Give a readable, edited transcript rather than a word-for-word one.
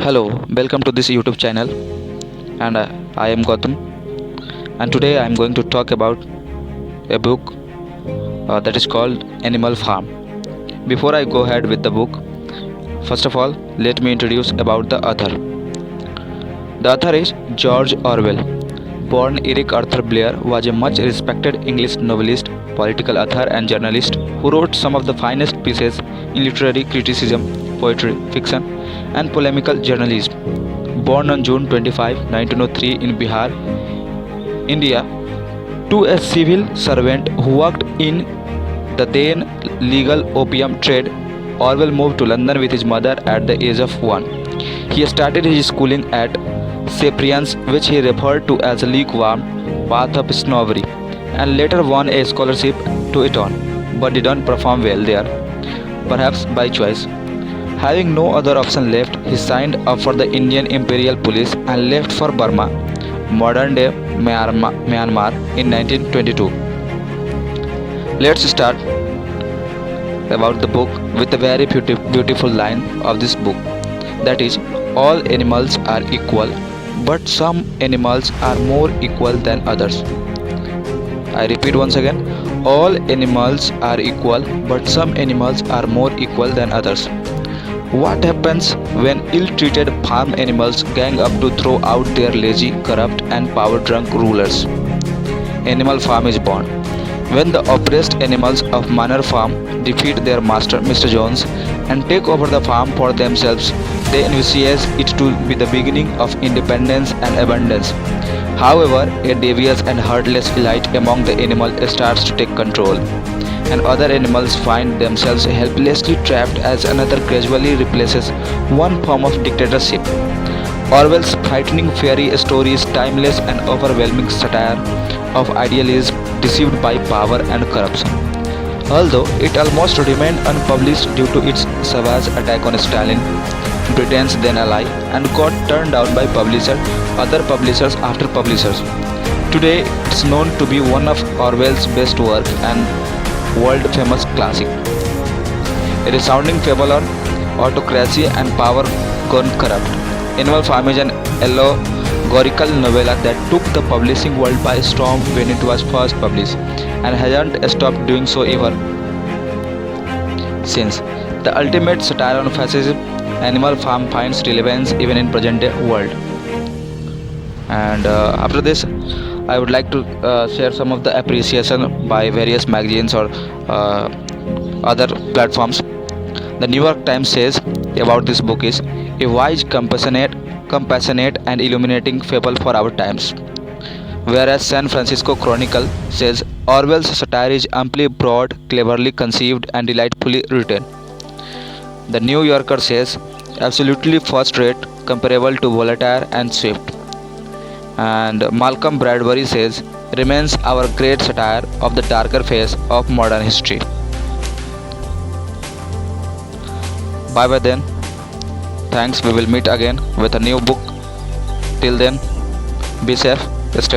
Hello, welcome to this YouTube channel, and I am Gautam, and today I am going to talk about a book that is called Animal Farm. Before I go ahead with the book, first of all, let me introduce about the author. The author is George Orwell. Born Eric Arthur Blair was a much respected English novelist, political author, and journalist who wrote some of the finest pieces in literary criticism, poetry, fiction, and polemical journalism. Born on June 25, 1903 in Bihar, India, to a civil servant who worked in the then legal opium trade, Orwell moved to London with his mother at the age of 1. He started his schooling at Sapiens, which he referred to as a lukewarm path of snobbery, and later won a scholarship to Eton, but did not perform well there, perhaps by choice. Having no other option left, he signed up for the Indian Imperial Police and left for Burma, modern-day Myanmar, in 1922. Let's start about the book with a very beautiful line of this book, that is, all animals are equal, but some animals are more equal than others. I repeat once again, all animals are equal, but some animals are more equal than others. What happens when ill-treated farm animals gang up to throw out their lazy, corrupt, and power-drunk rulers? Animal Farm is born. When the oppressed animals of Manor Farm defeat their master, Mr. Jones, and take over the farm for themselves, they envisage it to be the beginning of independence and abundance. However, a devious and heartless elite among the animals starts to take control, and other animals find themselves helplessly trapped as another gradually replaces one form of dictatorship. Orwell's frightening fairy story is timeless and overwhelming satire of idealism deceived by power and corruption. Although it almost remained unpublished due to its savage attack on Stalin, Britain's then ally, and got turned down by other publishers after publishers. Today, it's known to be one of Orwell's best work and world-famous classic. A resounding fable on autocracy and power gone corrupt. Animal Farm is an allegorical novella that took the publishing world by storm when it was first published, and hasn't stopped doing so ever since. The ultimate satire on fascism, Animal Farm finds relevance even in present-day world. And after this, I would like to share some of the appreciation by various magazines or other platforms. The New York Times says about this book is a wise, compassionate and illuminating fable for our times. Whereas San Francisco Chronicle says Orwell's satire is amply broad, cleverly conceived and delightfully written. The New Yorker says absolutely first-rate, comparable to Voltaire and Swift. And Malcolm Bradbury says remains our great satire of the darker phase of modern history. Bye bye then. Thanks. We will meet again with a new book. Till then, be safe. Stay